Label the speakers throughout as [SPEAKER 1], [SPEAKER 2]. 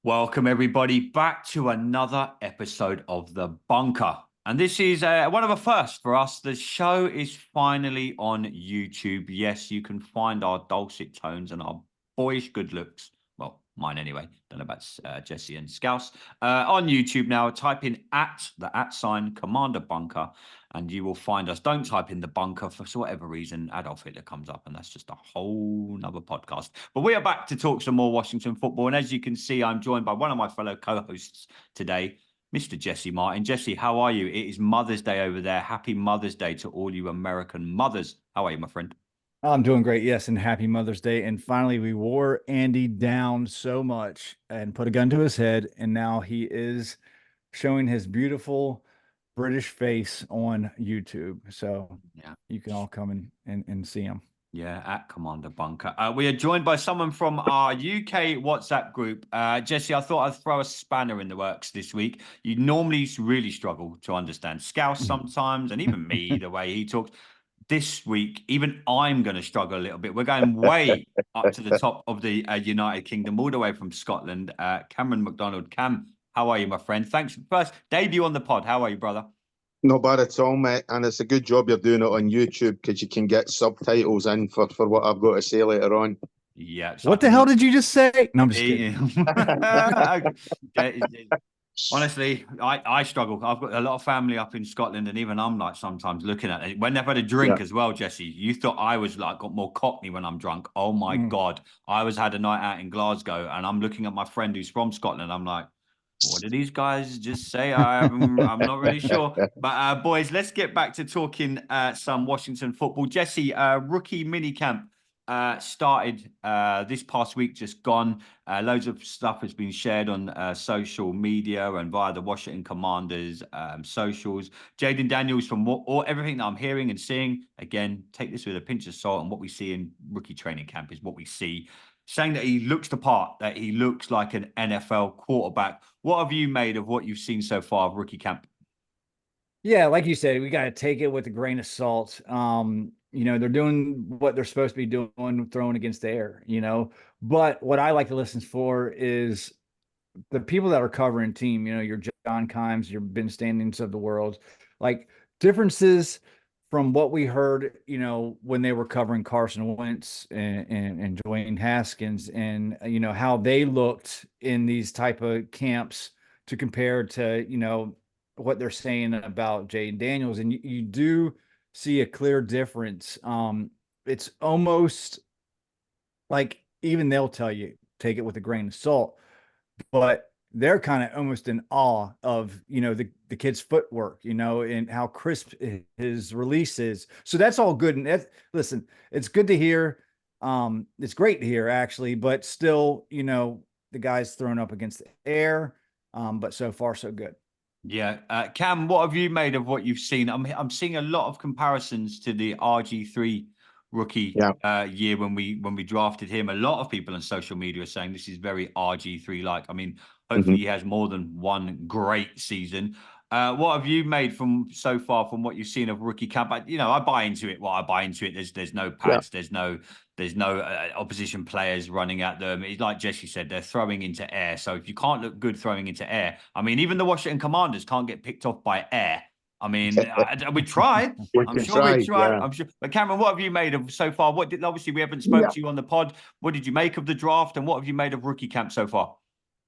[SPEAKER 1] Welcome, everybody, back to another episode of The Bunker. And this is one of a first for us. The show is finally on YouTube. Yes, you can find our dulcet tones and our boyish good looks. Well, mine anyway. Don't know about Jesse and Scouse. On YouTube now, type in @ sign Commander Bunker and you will find us. Don't type in The Bunker for whatever reason. Adolf Hitler comes up and that's just a whole nother podcast. But we are back to talk some more Washington football. And as you can see, I'm joined by one of my fellow co-hosts today, Mr. Jesse Martin. Jesse, how are you? It is Mother's Day over there. Happy Mother's Day to all you American mothers. How are you, my friend?
[SPEAKER 2] I'm doing great. Yes. And happy Mother's Day. And finally, we wore Andy down so much and put a gun to his head. And now he is showing his beautiful British face on YouTube. So
[SPEAKER 1] Yeah.
[SPEAKER 2] you can all come and see him.
[SPEAKER 1] Yeah, @ Commander Bunker. We are joined by someone from our UK WhatsApp group. Jesse, I thought I'd throw a spanner in the works this week. You normally really struggle to understand Scouse sometimes, and even me, the way he talks. This week, even I'm going to struggle a little bit. We're going way up to the top of the United Kingdom, all the way from Scotland. Cameron Macdonald. Cam, how are you, my friend? Thanks. First debut on the pod. How are you, brother?
[SPEAKER 3] Not bad at all, mate. And it's a good job you're doing it on YouTube because you can get subtitles in for what I've got to say later on.
[SPEAKER 1] Yeah.
[SPEAKER 2] So what the hell did you just say? No, I'm just kidding.
[SPEAKER 1] Honestly, I struggle. I've got a lot of family up in Scotland, and even I'm like sometimes looking at it. When they've had a drink as well, Jesse, you thought I was like got more Cockney when I'm drunk. Oh my God. I had a night out in Glasgow, and I'm looking at my friend who's from Scotland. I'm like, what did these guys just say? I'm not really sure. But boys, let's get back to talking some Washington football. Jesse, rookie mini camp started this past week, just gone. Loads of stuff has been shared on social media and via the Washington Commanders socials. Jaden Daniels, from everything that I'm hearing and seeing, again, take this with a pinch of salt. And what we see in rookie training camp is what we see. Saying that he looks the part, that he looks like an NFL quarterback. What have you made of what you've seen so far of rookie camp?
[SPEAKER 2] Yeah, like you said, we got to take it with a grain of salt. They're doing what they're supposed to be doing, throwing against the air, But what I like to listen for is the people that are covering team, your John Kimes, your Ben Standings of the world, like differences from what we heard, when they were covering Carson Wentz and Dwayne Haskins and, how they looked in these type of camps to compare to, what they're saying about Jaden Daniels. And you do see a clear difference. It's almost like even they'll tell you, take it with a grain of salt, but they're kind of almost in awe of, the kid's footwork, and how crisp his release is. So that's all good. And listen, it's good to hear. It's great to hear actually, but still, the guy's thrown up against the air. But so far so good.
[SPEAKER 1] Yeah, Cam, what have you made of what you've seen? I'm seeing a lot of comparisons to the RG3 rookie year when we drafted him. A lot of people on social media are saying this is very RG3 like. I mean, hopefully he has more than one great season. What have you made from so far from what you've seen of rookie camp? I buy into it. I buy into it. There's no pads. There's no opposition players running at them. It's like Jesse said, they're throwing into air. So if you can't look good throwing into air, I mean, even the Washington Commanders can't get picked off by air. I mean, we tried. I'm sure we tried. I'm sure. But Cameron, what have you made of so far? Obviously we haven't spoke to you on the pod. What did you make of the draft, and what have you made of rookie camp so far?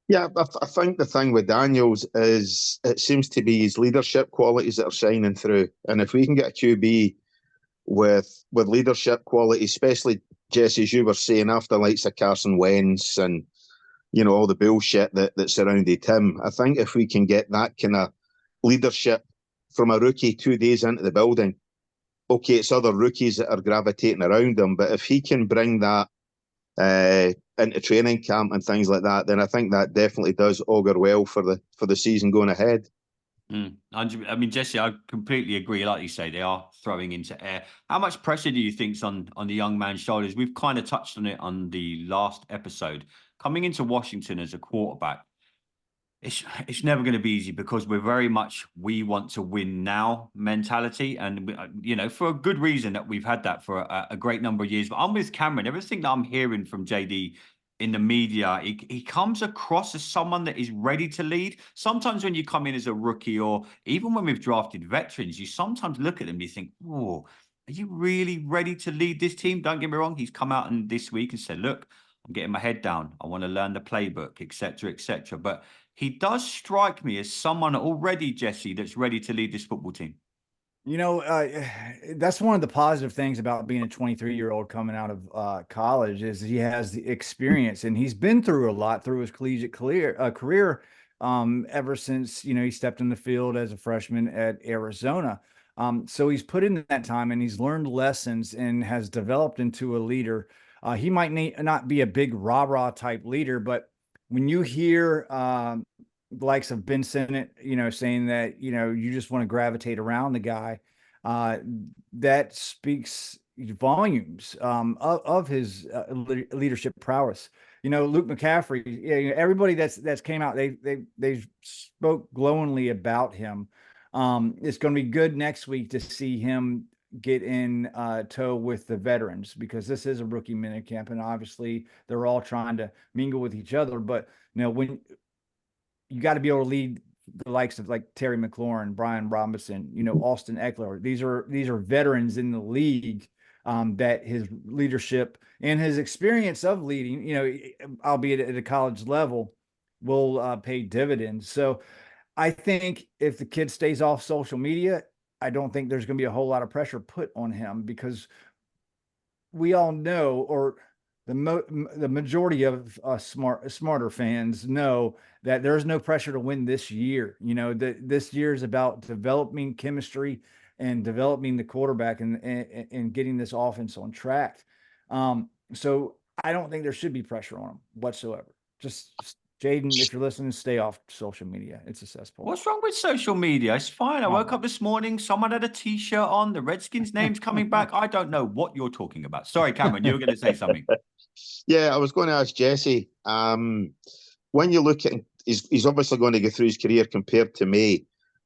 [SPEAKER 3] Yeah, I think the thing with Daniels is it seems to be his leadership qualities that are shining through. And if we can get a QB with leadership quality, especially Jesse, as you were saying, after likes of Carson Wentz and all the bullshit that surrounded him, I think if we can get that kind of leadership from a rookie 2 days into the building, okay, it's other rookies that are gravitating around him, but if he can bring that into training camp and things like that, then I think that definitely does augur well for the season going ahead.
[SPEAKER 1] I mean, Jesse, I completely agree. Like you say, they are throwing into air. How much pressure do you think's on the young man's shoulders? We've kind of touched on it on the last episode. Coming into Washington as a quarterback, it's never going to be easy because we're very much we want to win now mentality, and for a good reason that we've had that for a great number of years. But I'm with Cameron. Everything that I'm hearing from JD in the media, he comes across as someone that is ready to lead. Sometimes when you come in as a rookie, or even when we've drafted veterans, you sometimes look at them and you think, oh, are you really ready to lead this team? Don't get me wrong. He's come out this week and said, look, I'm getting my head down. I want to learn the playbook, etc., etc. But he does strike me as someone already, Jesse, that's ready to lead this football team.
[SPEAKER 2] You know, that's one of the positive things about being a 23-year-old coming out of college is he has the experience, and he's been through a lot through his collegiate career ever since, you know, he stepped in the field as a freshman at Arizona. So he's put in that time and he's learned lessons and has developed into a leader. He might not be a big rah-rah type leader, but when you hear the likes of Ben Sinnott, you know, saying that, you know, you just want to gravitate around the guy, uh, that speaks volumes of his leadership prowess. You know, Luke McCaffrey, you know, everybody that's came out, they spoke glowingly about him. It's going to be good next week to see him get in tow with the veterans, because this is a rookie minicamp, and obviously they're all trying to mingle with each other. But you know, when you got to be able to lead the likes of like Terry McLaurin, Brian Robinson, you know, Austin Eckler. These are veterans in the league, that his leadership and his experience of leading, you know, albeit at a college level, will pay dividends. So I think if the kid stays off social media, I don't think there's going to be a whole lot of pressure put on him, because we all know, or the majority of smarter fans know, that there's no pressure to win this year. You know, that this year is about developing chemistry and developing the quarterback, and getting this offense on track. So I don't think there should be pressure on him whatsoever. Just Jaden, if you're listening, stay off social media. It's a cesspool.
[SPEAKER 1] What's wrong with social media? It's fine. I woke up this morning, someone had a T-shirt on, the Redskins name's coming back. I don't know what you're talking about. Sorry, Cameron, you were going to say something.
[SPEAKER 3] Yeah, I was going to ask Jesse. When you look at, he's obviously going to go through his career compared to May,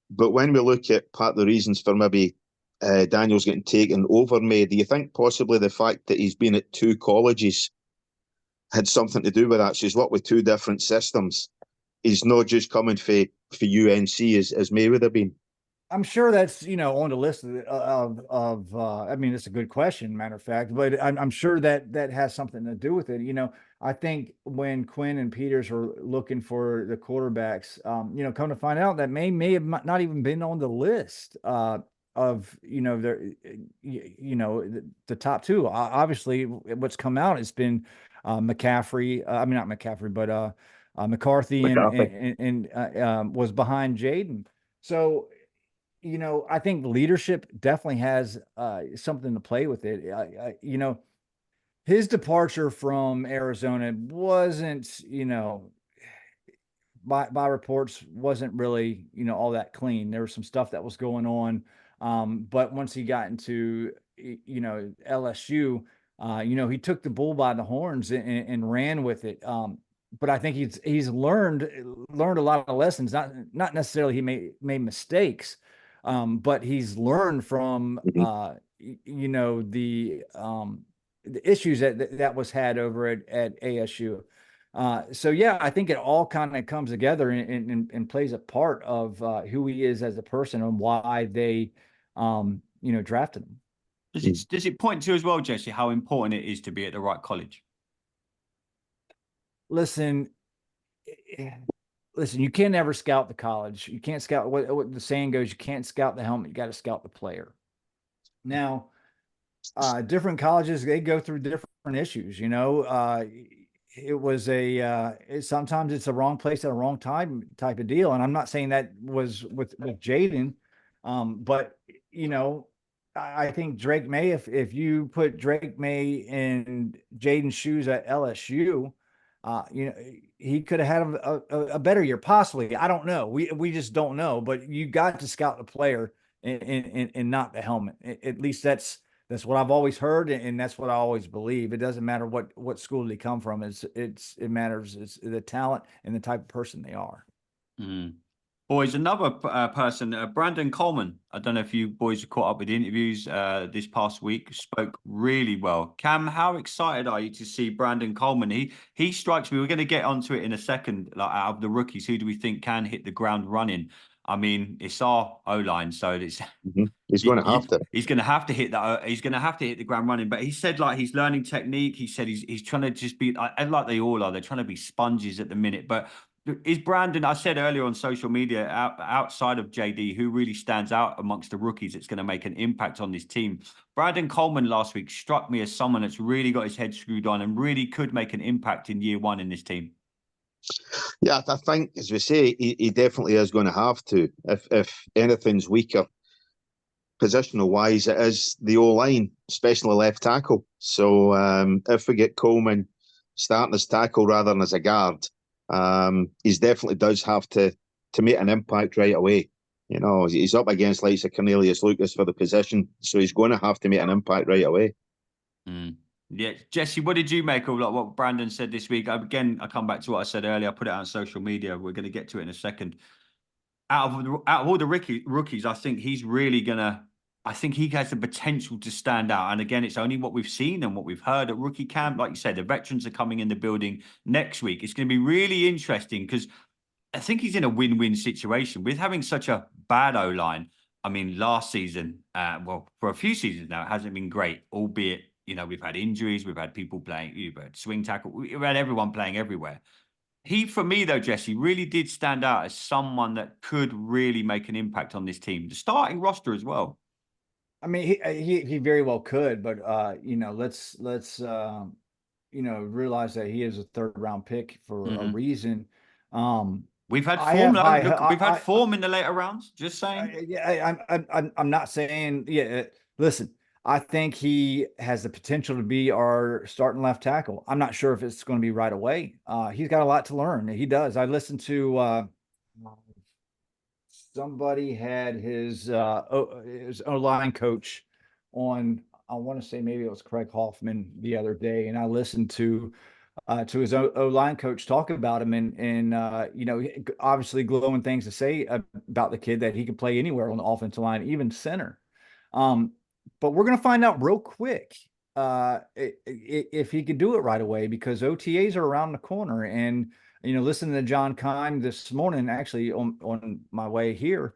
[SPEAKER 3] but when we look at part of the reasons for maybe Daniels getting taken over May, do you think possibly the fact that he's been at two colleges had something to do with that? So he's worked with two different systems. He's not just coming for UNC as May would have been.
[SPEAKER 2] I'm sure that's, you know, on the list of I mean, it's a good question, matter of fact, but I'm sure that has something to do with it. You know, I think when Quinn and Peters were looking for the quarterbacks, you know, come to find out that may have not even been on the list of, you know, you know, the top two. Obviously, what's come out has been McCaffrey. I mean, not McCaffrey, but McCarthy, and was behind Jaden. So, you know, I think leadership definitely has something to play with it. You know, his departure from Arizona wasn't, you know, by reports, wasn't really, you know, all that clean. There was some stuff that was going on. But once he got into, you know, LSU, you know, he took the bull by the horns and ran with it. But I think he's learned a lot of lessons. Not necessarily he made mistakes, but he's learned from you know, the issues that was had over at ASU. So yeah, I think it all kind of comes together and plays a part of who he is as a person and why they you know, drafted him.
[SPEAKER 1] Does it point to as well, Jesse, how important it is to be at the right college?
[SPEAKER 2] Listen, you can't ever scout the college. You can't scout, what the saying goes, you can't scout the helmet, you got to scout the player. Now, different colleges, they go through different issues, you know. It was sometimes it's a wrong place at a wrong time type of deal. And I'm not saying that was with Jaden, but you know, I think Drake May, if you put Drake May in Jaden's shoes at LSU, you know, he could have had a better year, possibly. I don't know. We just don't know. But you got to scout the player and not the helmet. At least that's what I've always heard, and that's what I always believe. It doesn't matter what school they come from. It matters. It's the talent and the type of person they are.
[SPEAKER 1] Mm. Boys, another person, Brandon Coleman. I don't know if you boys have caught up with the interviews this past week. Spoke really well. Cam, how excited are you to see Brandon Coleman? He strikes me. We're going to get onto it in a second. Like, out of the rookies, who do we think can hit the ground running? I mean, it's our O-line, so it's
[SPEAKER 3] He's going to have to.
[SPEAKER 1] He's going to have to hit that. He's going to have to hit the ground running. But he said, like, he's learning technique. He said he's trying to just be like they all are. They're trying to be sponges at the minute. But is Brandon? I said earlier on social media, outside of JD, who really stands out amongst the rookies that's going to make an impact on this team? Brandon Coleman last week struck me as someone that's really got his head screwed on and really could make an impact in year one in this team.
[SPEAKER 3] Yeah, I think, as we say, he definitely is going to have to. If anything's weaker, positional wise, it is the O-line, especially left tackle. So if we get Coleman starting as tackle rather than as a guard, he definitely does have to make an impact right away. You know, he's up against likes of Cornelius Lucas for the position, so he's going to have to make an impact right away.
[SPEAKER 1] Yeah, Jesse, what did you make of what Brandon said this week? Again, I come back to what I said earlier. I put it out on social media. We're going to get to it in a second. Out of all the rookies, I think he's really gonna. I think he has the potential to stand out. And again, it's only what we've seen and what we've heard at rookie camp. Like you said, the veterans are coming in the building next week. It's going to be really interesting because I think he's in a win-win situation with having such a bad O-line. I mean, last season, well, for a few seasons now, it hasn't been great, albeit, you know, we've had injuries, we've had people playing, we've had swing tackle, we've had everyone playing everywhere. He, for me, though, Jesse, really did stand out as someone that could really make an impact on this team. The starting roster as well.
[SPEAKER 2] I mean, he very well could, but you know, let's you know, realize that he is a third round pick for a reason.
[SPEAKER 1] We've had form. Look, we've had form in the later rounds. Just saying.
[SPEAKER 2] I'm not saying. Yeah, listen. I think he has the potential to be our starting left tackle. I'm not sure if it's going to be right away. He's got a lot to learn. He does. I listened to somebody had his O-line coach on. I want to say maybe it was Craig Hoffman the other day, and I listened to his O-line coach talk about him, and you know, obviously glowing things to say about the kid, that he can play anywhere on the offensive line, even center. But we're going to find out real quick if he could do it right away, because OTAs are around the corner. And, you know, listening to John Kime this morning, actually on my way here,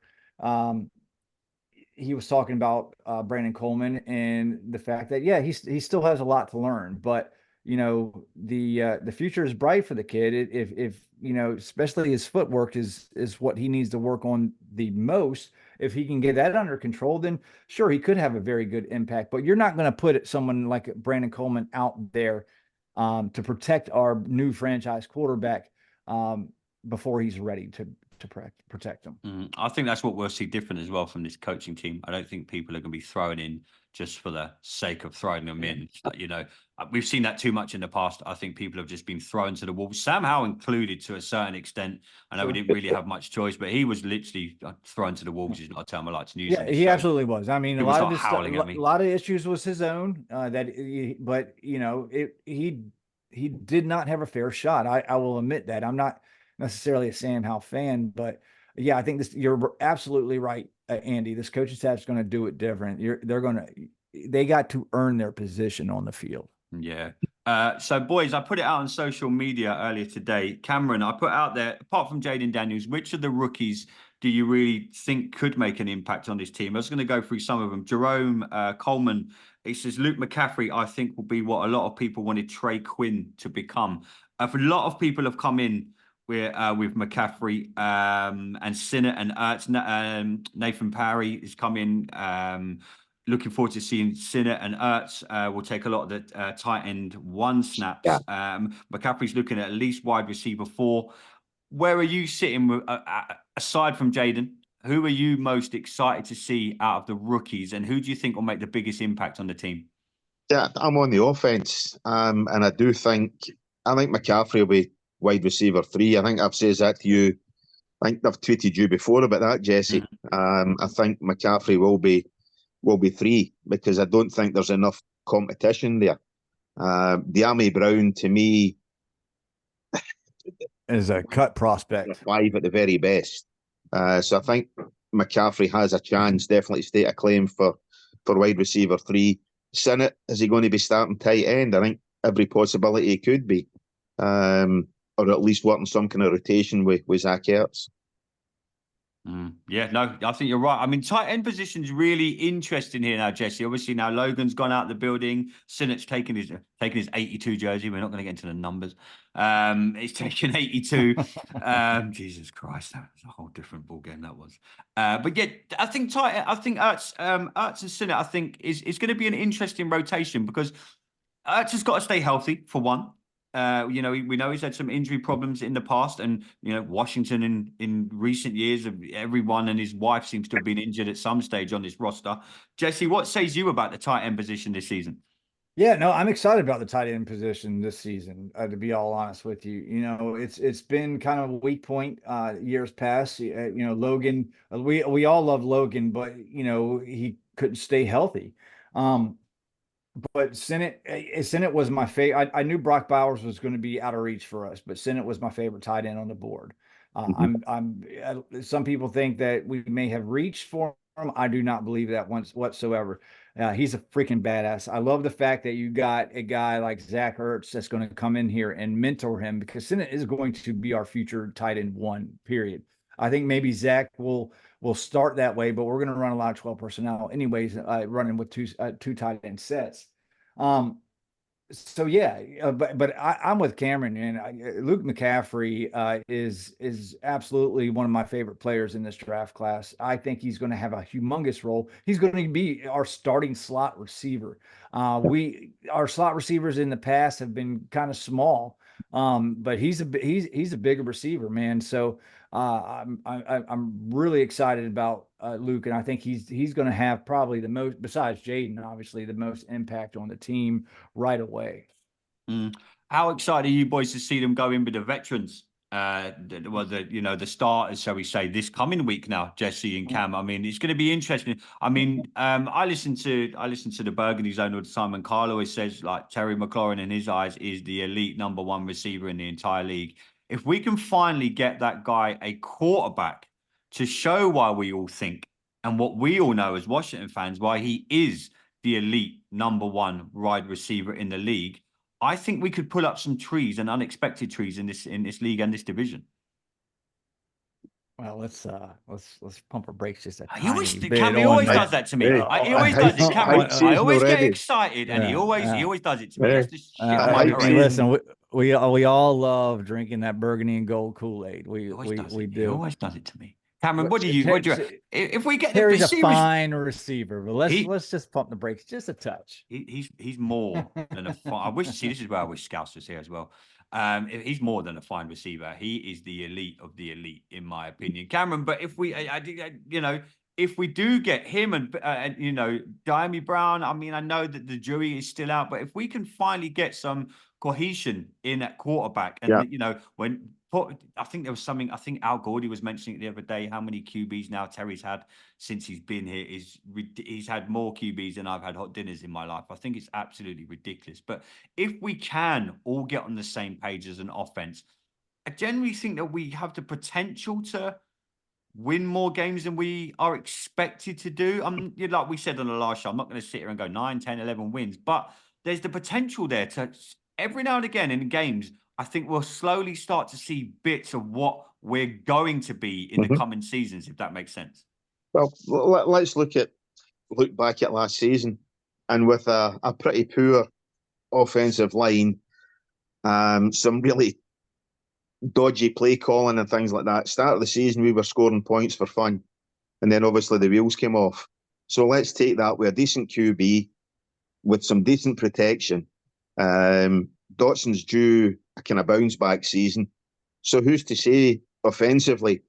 [SPEAKER 2] he was talking about Brandon Coleman and the fact that, yeah, he still has a lot to learn, but you know, the future is bright for the kid. If you know, especially his footwork is what he needs to work on the most. If he can get that under control, then sure, he could have a very good impact. But you're not going to put someone like Brandon Coleman out there to protect our new franchise quarterback before he's ready to protect him.
[SPEAKER 1] I think that's what we'll see different as well from this coaching team. I don't think people are going to be thrown in just for the sake of throwing them in. You know, we've seen that too much in the past. I think people have just been thrown to the wolves. Sam Howell included to a certain extent. I know we didn't really have much choice, but he was literally thrown to the wolves. Is not a term I like to use.
[SPEAKER 2] Yeah, he absolutely was. I mean, a lot of issues was his own. But you know, he did not have a fair shot. I will admit that. I'm not necessarily a Sam Howell fan, but yeah, I think you're absolutely right, Andy. This coaching staff is going to do it different. They got to earn their position on the field.
[SPEAKER 1] Yeah. So boys, I put it out on social media earlier today. Cameron, I put out there, apart from Jaden Daniels, which of the rookies do you really think could make an impact on this team? I was going to go through some of them. Jerome Coleman, he says Luke McCaffrey, I think, will be what a lot of people wanted Trey Quinn to become. A lot of people have come in with McCaffrey and Sinnott and Ertz. Nathan Parry is coming. Looking forward to seeing Sinnott and Ertz. Will take a lot of the tight end one snaps. Yeah. McCaffrey's looking at least wide receiver 4. Where are you sitting aside from Jaden? Who are you most excited to see out of the rookies, and who do you think will make the biggest impact on the team?
[SPEAKER 3] Yeah, I'm on the offense, and I think McCaffrey will be wide receiver 3. I think I've said that to you. I think I've tweeted you before about that, Jesse. I think McCaffrey will be 3 because I don't think there's enough competition there. De'Ami Brown, to me,
[SPEAKER 2] is a cut prospect.
[SPEAKER 3] 5 at the very best. So I think McCaffrey has a chance, definitely to state a claim for wide receiver 3. Sinnott, is he going to be starting tight end? I think every possibility he could be, or at least working some kind of rotation with Zach Ertz.
[SPEAKER 1] Yeah, no, I think you're right. I mean, tight end position's really interesting here now, Jesse. Obviously, now Logan's gone out the building. Sinnott's taking his 82 jersey. We're not going to get into the numbers. He's taken 82. Jesus Christ, that was a whole different ball game that was. But yeah, I think Ertz and Sinnott, I think is going to be an interesting rotation because Ertz has got to stay healthy for one. We know he's had some injury problems in the past, and Washington in recent years, everyone and his wife seems to have been injured at some stage on this roster. Jesse, what says you about the tight end position this season?
[SPEAKER 2] Yeah, no, I'm excited about the tight end position this season. To be all honest with you, it's been kind of a weak point years past. Logan, we all love Logan, but he couldn't stay healthy. But Sinnott was my favorite. I knew Brock Bowers was going to be out of reach for us, but Sinnott was my favorite tight end on the board. Some people think that we may have reached for him. I do not believe that whatsoever. He's a freaking badass. I love the fact that you got a guy like Zach Ertz that's going to come in here and mentor him, because Sinnott is going to be our future tight end 1, period. I think maybe Zach will start that way, but we're going to run a lot of 12 personnel anyways, running with two tight end sets. So yeah, but I'm with Cameron, and Luke McCaffrey is absolutely one of my favorite players in this draft class. I think he's going to have a humongous role. He's going to be our starting slot receiver. Our slot receivers in the past have been kind of small, but he's a bigger receiver, man. So I'm really excited about Luke, and I think he's going to have probably the most, besides Jaden, obviously, the most impact on the team right away.
[SPEAKER 1] How excited are you boys to see them go in with the veterans? The starters, shall we say, this coming week now, Jesse and Cam. I mean, it's going to be interesting. I mean, I listen to the Burgundy Zone all the time, and Carl always says, like, Terry McLaurin in his eyes is the elite number 1 receiver in the entire league. If we can finally get that guy a quarterback to show why we all think, and what we all know as Washington fans, why he is the elite number 1 wide receiver in the league, I think we could pull up some trees and unexpected trees in this league and this division.
[SPEAKER 2] Well, let's pump our brakes just a
[SPEAKER 1] He always
[SPEAKER 2] tiny bit.
[SPEAKER 1] He always does that to me. He always does it, Cameron. I always get excited, and he always does it to me. That's the shit on my parade.
[SPEAKER 2] Listen, we all love drinking that burgundy and gold Kool-Aid. We do.
[SPEAKER 1] He always does it to me. Cameron, what do you? If we get
[SPEAKER 2] Terry's a fine receiver, but let's just pump the brakes just a touch.
[SPEAKER 1] He's more than a fine. I wish this is where I wish Scouse was here as well. He's more than a fine receiver. He is the elite of the elite, in my opinion, Cameron. But if we, if we do get him and Diami Brown, I mean, I know that the jury is still out, but if we can finally get some cohesion in at quarterback, and I think there was something. I think Al Gordy was mentioning it the other day. How many QBs now Terry's had since he's been here? He's had more QBs than I've had hot dinners in my life. I think it's absolutely ridiculous. But if we can all get on the same page as an offense, I generally think that we have the potential to win more games than we are expected to do. Like we said on the last show, I'm not going to sit here and go 9, 10, 11 wins, but there's the potential there to every now and again in games. I think we'll slowly start to see bits of what we're going to be in the coming seasons, if that makes sense.
[SPEAKER 3] Well, let's look back at last season, and with a pretty poor offensive line, some really dodgy play calling and things like that. Start of the season, we were scoring points for fun, and then obviously the wheels came off. So let's take that with a decent QB, with some decent protection. Dotson's due a kind of bounce back season. So who's to say offensively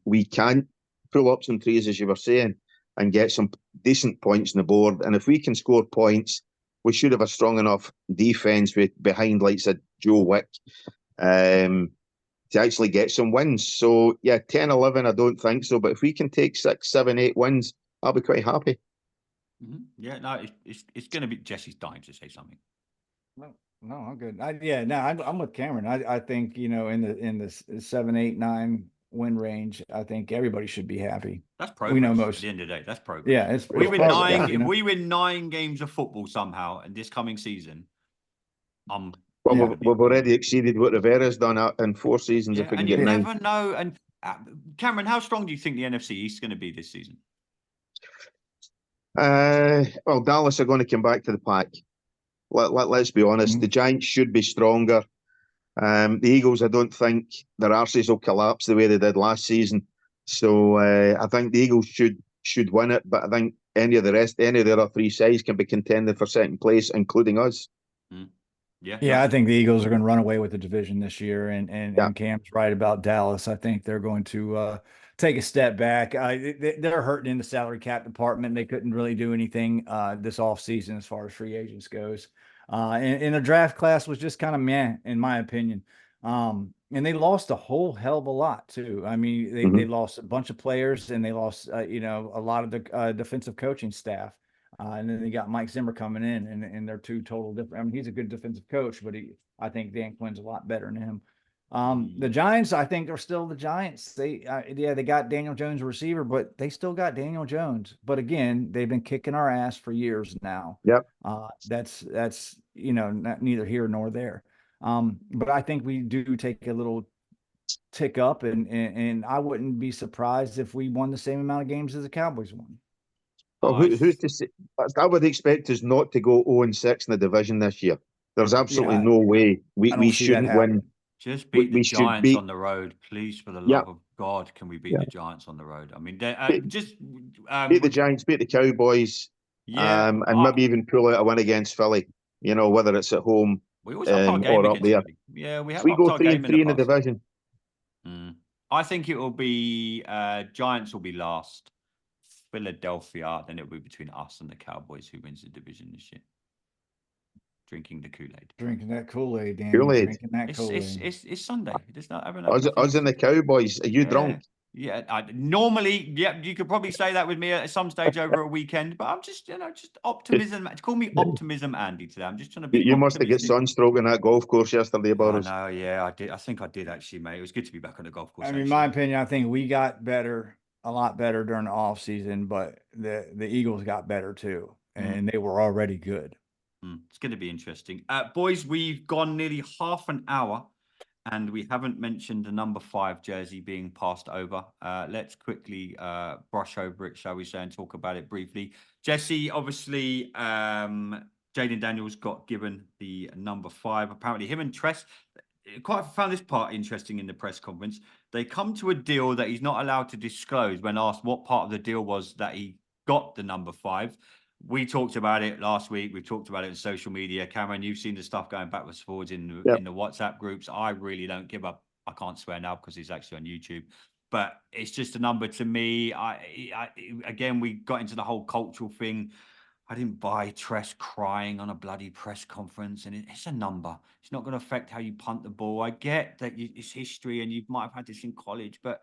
[SPEAKER 3] we can't pull up some trees, as you were saying, and get some decent points on the board? And if we can score points, we should have a strong enough defense behind, like I said, Joe Wick, to actually get some wins. So yeah, 10, 11, I don't think so. But if we can take 6, 7, 8 wins, I'll be quite happy.
[SPEAKER 1] Yeah, no, it's going to be. Jesse's dying to say something.
[SPEAKER 2] No, I'm good. I'm with Cameron. I think in the 7, 8, 9 win range, I think everybody should be happy.
[SPEAKER 1] That's progress.
[SPEAKER 2] We know
[SPEAKER 1] At
[SPEAKER 2] most.
[SPEAKER 1] the end of the day, that's progress.
[SPEAKER 2] Yeah, it's
[SPEAKER 1] we win
[SPEAKER 2] progress,
[SPEAKER 1] nine.
[SPEAKER 2] you know?
[SPEAKER 1] If we win 9 games of football somehow in this coming season,
[SPEAKER 3] Well,
[SPEAKER 2] Yeah.
[SPEAKER 3] we've already exceeded what Rivera's done in 4 seasons.
[SPEAKER 1] yeah,
[SPEAKER 3] If we can
[SPEAKER 1] and
[SPEAKER 3] get
[SPEAKER 1] you
[SPEAKER 3] 9.
[SPEAKER 1] never know. And Cameron, how strong do you think the NFC East is going to be this season?
[SPEAKER 3] Well, Dallas are going to come back to the pack. Let's be honest. The Giants should be stronger. The Eagles, I don't think their arses will collapse the way they did last season. So I think the Eagles should win it. But I think any of the other 3 sides can be contending for second place, including us.
[SPEAKER 2] Yeah, I think the Eagles are going to run away with the division this year, and Cam's right about Dallas. I think they're going to take a step back. They're hurting in the salary cap department. They couldn't really do anything this offseason as far as free agents goes. And the draft class was just kind of meh, in my opinion. And they lost a whole hell of a lot too. I mean, they lost a bunch of players, and they lost a lot of the defensive coaching staff. And then they got Mike Zimmer coming in, and they're 2 total different. I mean, he's a good defensive coach, but I think Dan Quinn's a lot better than him. The Giants, I think, are still the Giants. They got Daniel Jones, a receiver, but they still got Daniel Jones. But again, they've been kicking our ass for years now.
[SPEAKER 3] Yep.
[SPEAKER 2] That's neither here nor there. But I think we do take a little tick up, and I wouldn't be surprised if we won the same amount of games as the Cowboys won.
[SPEAKER 3] Well, who's to say? I would expect us not to go 0-6 in the division this year. There's absolutely no way we shouldn't win.
[SPEAKER 1] Just beat the Giants on the road, please, for the love of God. Can we beat the Giants on the road? I mean,
[SPEAKER 3] beat the Giants, beat the Cowboys, and maybe even pull out a win against Philly. Whether it's at home or up there.
[SPEAKER 1] Philly. Yeah, we have.
[SPEAKER 3] If we go 3-3 in the division,
[SPEAKER 1] I think it will be Giants will be last. Philadelphia, then it'll be between us and the Cowboys who wins the division this year. Drinking the Kool-Aid.
[SPEAKER 2] Drinking that Kool-Aid, Danny.
[SPEAKER 3] Kool-Aid.
[SPEAKER 2] Drinking that Kool-Aid.
[SPEAKER 1] It's Sunday. There's not having
[SPEAKER 3] us and the Cowboys. Are you drunk?
[SPEAKER 1] Yeah, normally, you could probably say that with me at some stage over a weekend, but I'm just, just optimism. Call me optimism, Andy. Today, I'm just trying to be.
[SPEAKER 3] You must have got sunstroke on that golf course yesterday, Boris.
[SPEAKER 1] No, yeah, I did. I think I did actually, mate. It was good to be back on the golf course.
[SPEAKER 2] I mean, in my opinion, I think we got better, a lot better during the off season, but the Eagles got better too, and they were already good.
[SPEAKER 1] It's going to be interesting. Boys, we've gone nearly half an hour, and we haven't mentioned the number 5 jersey being passed over. Let's quickly brush over it, shall we say, and talk about it briefly. Jesse, obviously, Jaden Daniels got given the number 5. Apparently, him and Tress, found this part interesting in the press conference. They come to a deal that he's not allowed to disclose when asked what part of the deal was that he got the number 5. We talked about it last week. We've talked about it in social media. Cameron, you've seen the stuff going backwards and forwards in the WhatsApp groups. I really don't give up. I can't swear now because it's actually on YouTube. But it's just a number to me. Again, we got into the whole cultural thing. I didn't buy Tress crying on a bloody press conference, and it's a number. It's not going to affect how you punt the ball. I get that it's history, and you might have had this in college, but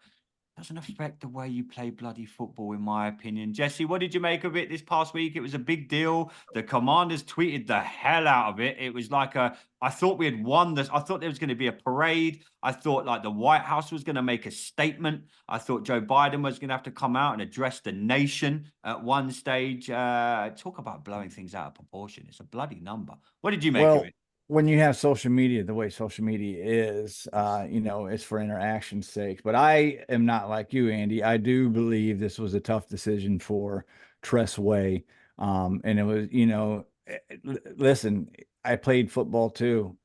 [SPEAKER 1] doesn't affect the way you play bloody football, in my opinion. Jesse, what did you make of it this past week? It was a big deal. The Commanders tweeted the hell out of it. It was like I thought we had won this. I thought there was going to be a parade. I thought like the White House was going to make a statement. I thought Joe Biden was going to have to come out and address the nation at one stage. Talk about blowing things out of proportion. It's a bloody number. What did you make of it?
[SPEAKER 2] When you have social media, the way social media is, it's for interaction's sake. But I am not like you, Andy. I do believe this was a tough decision for Tress Way. And it was, listen, I played football too.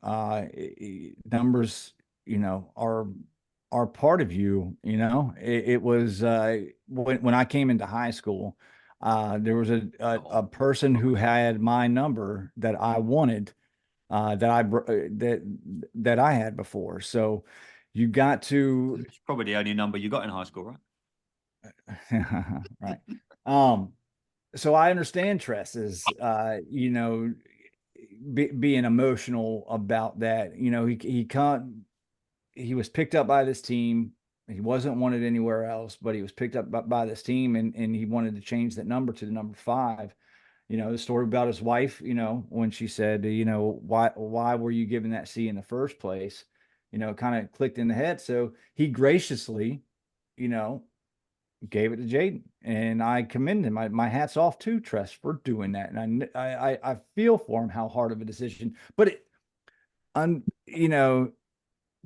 [SPEAKER 2] Numbers, are part of you, It was when I came into high school, there was a person who had my number that I wanted. That I had before. So you got to.
[SPEAKER 1] It's probably the only number you got in high school,
[SPEAKER 2] right? Right. So I understand Tress's, being emotional about that. He was picked up by this team. He wasn't wanted anywhere else, but he was picked up by this team, and he wanted to change that number to the number 5. The story about his wife, when she said, why were you given that C in the first place? Kind of clicked in the head. So he graciously you know, gave it to Jaden, and I commend him. My hat's off to Tress for doing that, and I feel for him how hard of a decision. But you know,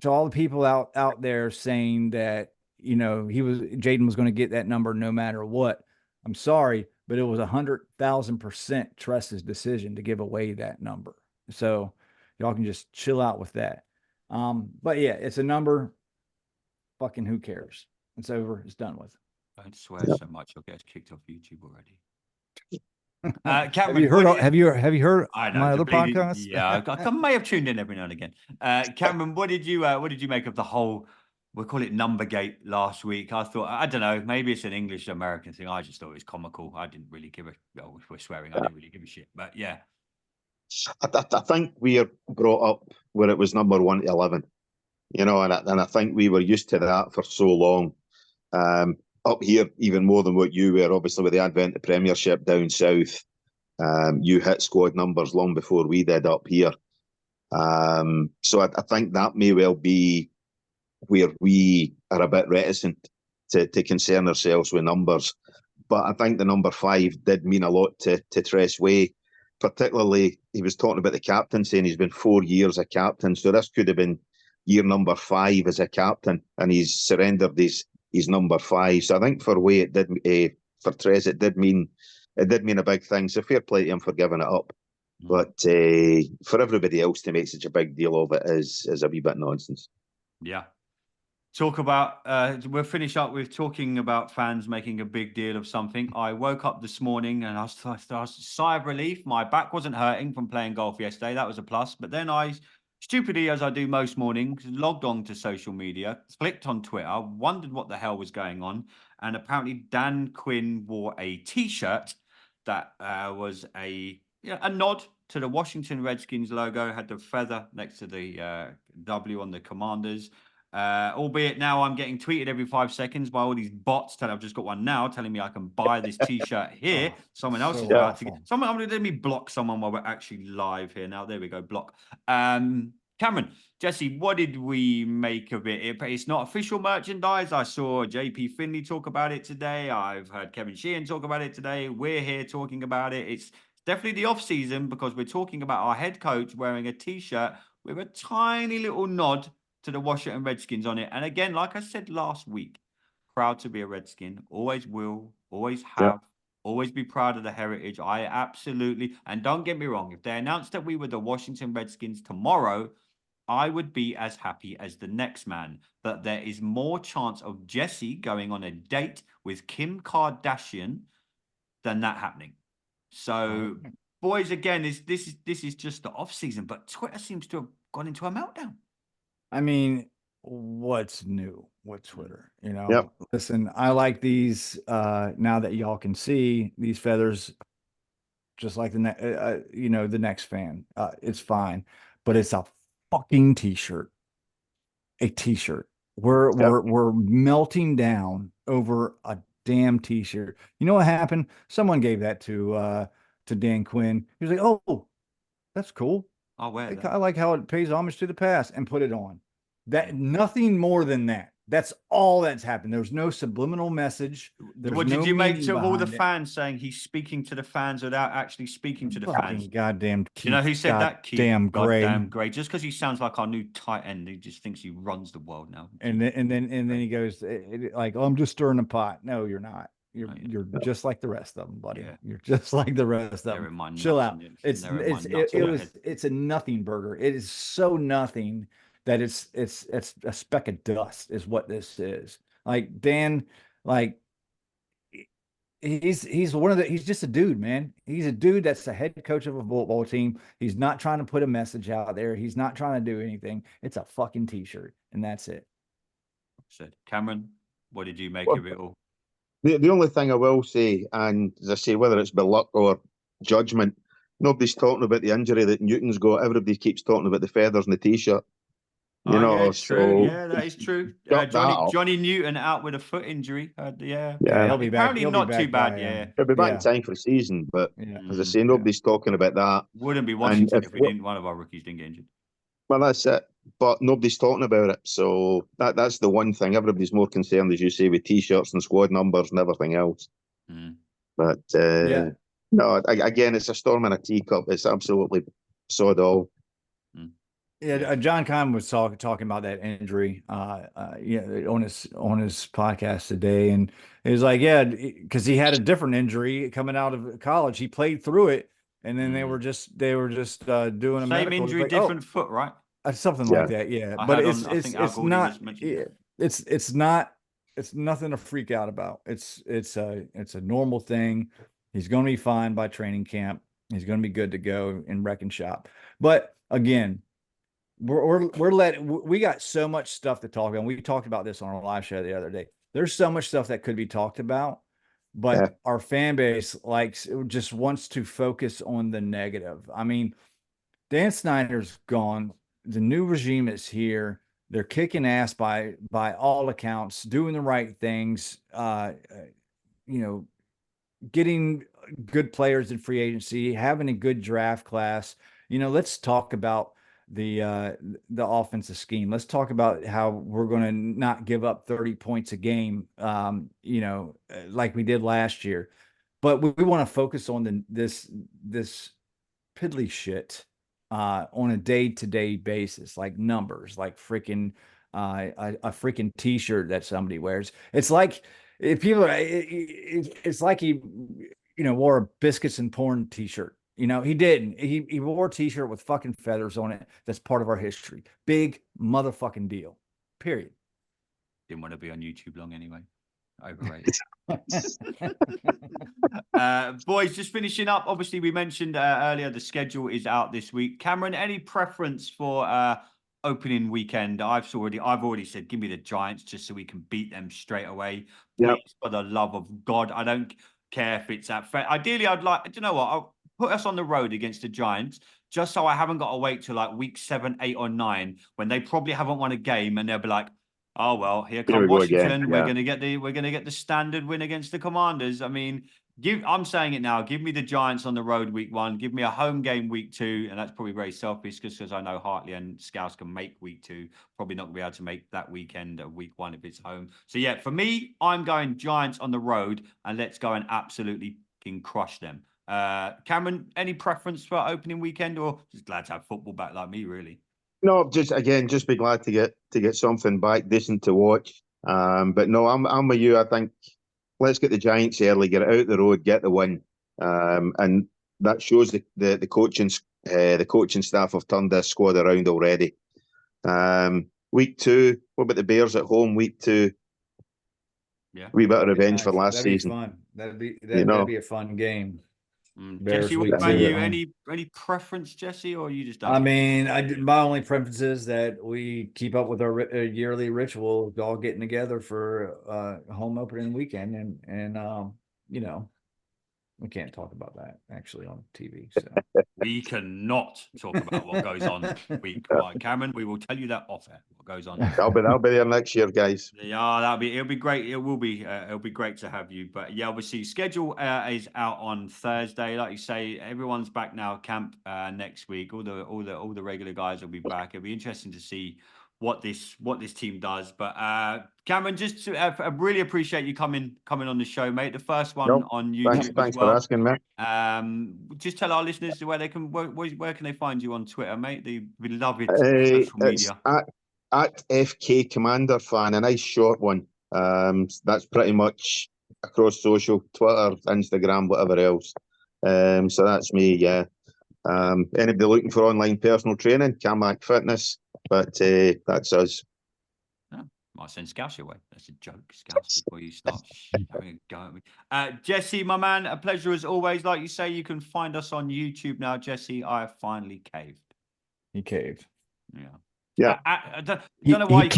[SPEAKER 2] to all the people out there saying that, you know, Jaden was going to get that number no matter what. I'm sorry, but it was 100,000% Tress's decision to give away that number. So y'all can just chill out with that. But yeah, it's a number. Fucking who cares? It's over. It's done with.
[SPEAKER 1] Don't swear so much, you'll get kicked off YouTube already.
[SPEAKER 2] have
[SPEAKER 1] Cameron,
[SPEAKER 2] you heard? Have you heard
[SPEAKER 1] I know,
[SPEAKER 2] my other podcast?
[SPEAKER 1] Yeah, I may have tuned in every now and again. Cameron, what did you make of the whole? We'll call it Numbergate last week. I thought, I don't know, maybe it's an English American thing. I just thought it was comical. I didn't really give a. Oh, if we're swearing, I didn't really give a shit. But yeah,
[SPEAKER 3] I think we are brought up where it was number 1 to 11, you know, and I think we were used to that for so long. Up here, even more than what you were, obviously, with the advent of Premiership down south. You hit squad numbers long before we did up here. So I think that may well be where we are a bit reticent to concern ourselves with numbers. But I think the number 5 did mean a lot to Tress Way. Particularly, he was talking about the captain, saying he's been 4 years a captain. So this could have been year number 5 as a captain, and he's surrendered his number 5. So I think for Way it did, for Tress it did mean a big thing. So fair play to him for giving it up. But for everybody else to make such a big deal of it is a wee bit nonsense.
[SPEAKER 1] Yeah. Talk about, we'll finish up with talking about fans making a big deal of something. I woke up this morning and I was a sigh of relief. My back wasn't hurting from playing golf yesterday. That was a plus. But then I, stupidly as I do most mornings, logged on to social media, clicked on Twitter, wondered what the hell was going on. And apparently Dan Quinn wore a T-shirt that was a nod to the Washington Redskins logo, had the feather next to the W on the Commanders. Albeit now I'm getting tweeted every 5 seconds by all these bots. I've just got one now telling me I can buy this T-shirt here. Someone else is about to get. I'm going to let me block someone while we're actually live here now. There we go, block. Cameron, Jesse, what did we make of it? It's not official merchandise. I saw JP Finley talk about it today. I've heard Kevin Sheehan talk about it today. We're here talking about it. It's definitely the off season because we're talking about our head coach wearing a T-shirt with a tiny little nod to the Washington Redskins on it. And again, like I said last week, proud to be a Redskin. Always will, always have, always be proud of the heritage. I absolutely, and don't get me wrong, if they announced that we were the Washington Redskins tomorrow, I would be as happy as the next man. But there is more chance of Jesse going on a date with Kim Kardashian than that happening. So, boys, again, this is just the off season, but Twitter seems to have gone into a meltdown.
[SPEAKER 2] I mean, what's new with Twitter? You know, listen, I like these now that y'all can see these feathers, just like the next fan. It's fine, but it's a fucking T-shirt. A T-shirt. We're melting down over a damn T-shirt. You know what happened? Someone gave that to Dan Quinn. He was like, "Oh, that's cool.
[SPEAKER 1] I'll wear that.
[SPEAKER 2] I like how it pays homage to the past," and put it on. That nothing more than that. That's all that's happened. There was no subliminal message.
[SPEAKER 1] What did you make of all the fans saying he's speaking to the fans without actually speaking to the fans?
[SPEAKER 2] Goddamn Keith.
[SPEAKER 1] You know who said that? Keith.
[SPEAKER 2] Damn Gray.
[SPEAKER 1] Goddamn Gray. Just because he sounds like our new tight end, he just thinks he runs the world now.
[SPEAKER 2] And then he goes like, "Oh, I'm just stirring the pot." No, you're not. You're just like the rest of them, buddy. Yeah. You're just like the rest of them. Chill out. It's a nothing burger. It is so nothing that it's a speck of dust is what this is. Like Dan, like he's just a dude, man. He's a dude that's the head coach of a football team. He's not trying to put a message out there. He's not trying to do anything. It's a fucking T-shirt, and that's it.
[SPEAKER 1] Cameron, what did you make of it all?
[SPEAKER 3] The only thing I will say, and as I say, whether it's by luck or judgment, nobody's talking about the injury that Newton's got. Everybody keeps talking about the feathers in the T-shirt. You know,
[SPEAKER 1] yeah, true. Yeah, that is true. Johnny Newton out with a foot injury.
[SPEAKER 2] Yeah, he'll be back.
[SPEAKER 1] Apparently not too bad. Yeah,
[SPEAKER 3] he'll be back in time for the season. But as I say, nobody's talking about that.
[SPEAKER 1] Wouldn't be Washington if one of our rookies didn't get injured.
[SPEAKER 3] Well, that's it. But nobody's talking about it. So that's the one thing. Everybody's more concerned, as you say, with T-shirts and squad numbers and everything else.
[SPEAKER 1] Mm.
[SPEAKER 3] But
[SPEAKER 2] Yeah.
[SPEAKER 3] no, again, it's a storm in a teacup. It's absolutely sod all.
[SPEAKER 2] Yeah, John Conn was talking about that injury, on his podcast today, and he was like, yeah, because he had a different injury coming out of college. He played through it, and then they were just doing a
[SPEAKER 1] Same
[SPEAKER 2] medical.
[SPEAKER 1] injury,
[SPEAKER 2] Like,
[SPEAKER 1] different foot, right?
[SPEAKER 2] Something
[SPEAKER 3] Yeah.
[SPEAKER 2] like that. Yeah,
[SPEAKER 1] I
[SPEAKER 2] but
[SPEAKER 1] heard
[SPEAKER 2] it's
[SPEAKER 1] on, I think Al
[SPEAKER 2] it's
[SPEAKER 1] Gordy
[SPEAKER 2] not
[SPEAKER 1] was mentioning that.
[SPEAKER 2] it's not it's nothing to freak out about. It's a normal thing. He's going to be fine by training camp. He's going to be good to go in Wreck and Shop. But again, we got so much stuff to talk about. We talked about this on our live show the other day. There's so much stuff that could be talked about, but our fan base just wants to focus on the negative. I mean, Dan Snyder's gone. The new regime is here. They're kicking ass by all accounts, doing the right things. Getting good players in free agency, having a good draft class. Let's talk about the offensive scheme. Let's talk about how we're going to not give up 30 points a game, like we did last year. But we want to focus on this piddly shit on a day-to-day basis, like numbers, like freaking a freaking t-shirt that somebody wears. It's like if people it's like he wore a biscuits and porn t-shirt. He didn't. He wore a t-shirt with fucking feathers on it. That's part of our history. Big motherfucking deal. Period.
[SPEAKER 1] Didn't want to be on YouTube long anyway. Overrated. Boys, just finishing up. Obviously, we mentioned earlier the schedule is out this week. Cameron, any preference for opening weekend? I've already said, give me the Giants just so we can beat them straight away. Please, for the love of God, I don't care if it's at fair. Ideally, I'd like. Do you know what? I'll put us on the road against the Giants, just so I haven't got to wait till like week 7, 8, or 9 when they probably haven't won a game, and they'll be like, oh well, here come Washington. We're gonna get the standard win against the Commanders. I mean, I'm saying it now. Give me the Giants on the road week 1. Give me a home game week 2, and that's probably very selfish because I know Hartley and Scouse can make week 2. Probably not gonna be able to make that weekend of week 1 if it's home. So yeah, for me, I'm going Giants on the road, and let's go and absolutely crush them. Cameron, any preference for opening weekend, or just glad to have football back like me, really?
[SPEAKER 3] No, just be glad to get something back decent to watch. But no, I'm with you. I think let's get the Giants early, get it out the road, get the win, and that shows the coaching staff have turned this squad around already. Week 2, what about the Bears at home? Week 2,
[SPEAKER 1] yeah,
[SPEAKER 3] wee bit of revenge for last
[SPEAKER 2] that'd
[SPEAKER 3] season.
[SPEAKER 2] Be fun. That'd be a fun game.
[SPEAKER 1] Jesse, what about you? Any preference, Jesse, or you just don't?
[SPEAKER 2] I mean, my only preference is that we keep up with our yearly ritual, all getting together for home opening weekend, and we can't talk about that actually on TV. So
[SPEAKER 1] we cannot talk about what goes on week 1. Cameron, we will tell you that off air. What goes on?
[SPEAKER 3] I'll be there next year, guys.
[SPEAKER 1] Yeah, it'll be great. It'll be great to have you. But yeah, obviously, schedule is out on Thursday. Like you say, everyone's back now. Camp next week. All the regular guys will be back. It'll be interesting to see what this team does. But Cameron, just I really appreciate you coming on the show, mate. The first one on YouTube.
[SPEAKER 3] Thanks for asking, mate.
[SPEAKER 1] Just tell our listeners where they can where can they find you on Twitter, mate? The beloved social media.
[SPEAKER 3] At FK Commander Fan, a nice short one. That's pretty much across social, Twitter, Instagram, whatever else. So that's me, yeah. Anybody looking for online personal training, Camac Fitness, but that's us.
[SPEAKER 1] Might send Scouse your way. That's a joke, Scouse, before you start having a go at me. Jesse, my man, a pleasure as always. Like you say, you can find us on YouTube now. Jesse, I have finally caved.
[SPEAKER 2] He caved.
[SPEAKER 3] Yeah.
[SPEAKER 1] I don't know why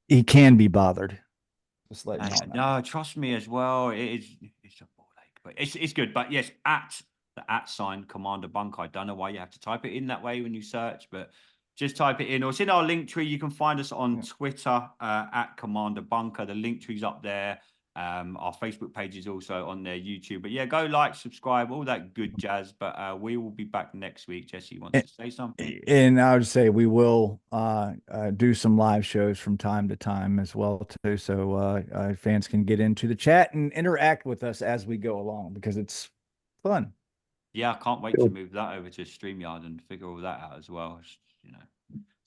[SPEAKER 2] he can be bothered. Just let you know.
[SPEAKER 1] No, trust me as well. It's a ball ache, but it's good. But yes, at the @ Commander Bunker. I don't know why you have to type it in that way when you search, but just type it in, or it's in our link tree. You can find us on Twitter at Commander Bunker. The link tree's up there. Our Facebook page is also on there, YouTube. But yeah, go like, subscribe, all that good jazz. But we will be back next week. Jesse wants to say something.
[SPEAKER 2] And I would say we will do some live shows from time to time as well too, so fans can get into the chat and interact with us as we go along because it's fun.
[SPEAKER 1] Yeah, I can't wait to move that over to StreamYard and figure all that out as well. You know,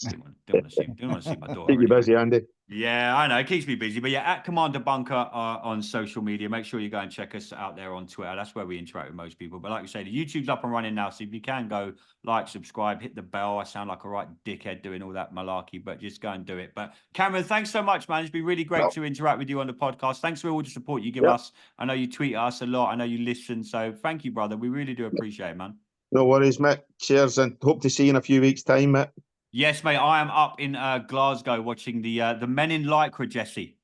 [SPEAKER 1] don't want to see my daughter.
[SPEAKER 3] Keep you busy, Andy.
[SPEAKER 1] Yeah, I know. It keeps me busy. But yeah, at Commander Bunker on social media. Make sure you go and check us out there on Twitter. That's where we interact with most people. But like we say, the YouTube's up and running now. So if you can go like, subscribe, hit the bell. I sound like a right dickhead doing all that malarkey, but just go and do it. But Cameron, thanks so much, man. It's been really great to interact with you on the podcast. Thanks for all the support you give us. I know you tweet us a lot. I know you listen. So thank you, brother. We really do appreciate it, man.
[SPEAKER 3] No worries, Mick. Cheers, and hope to see you in a few weeks' time, Mick.
[SPEAKER 1] Yes, mate. I am up in Glasgow watching the Men in Lycra, Jesse.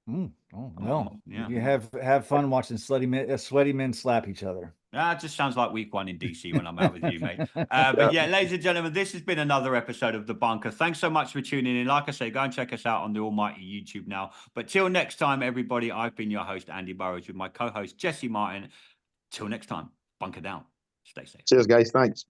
[SPEAKER 2] Oh well, yeah. You have fun watching sweaty men slap each other.
[SPEAKER 1] It just sounds like week 1 in DC when I'm out with you, mate. But yeah, ladies and gentlemen, this has been another episode of The Bunker. Thanks so much for tuning in. Like I say, go and check us out on the almighty YouTube now. But till next time, everybody, I've been your host, Andy Burrows, with my co-host, Jesse Martin. Till next time, bunker down. Stay safe.
[SPEAKER 3] Cheers, guys. Thanks.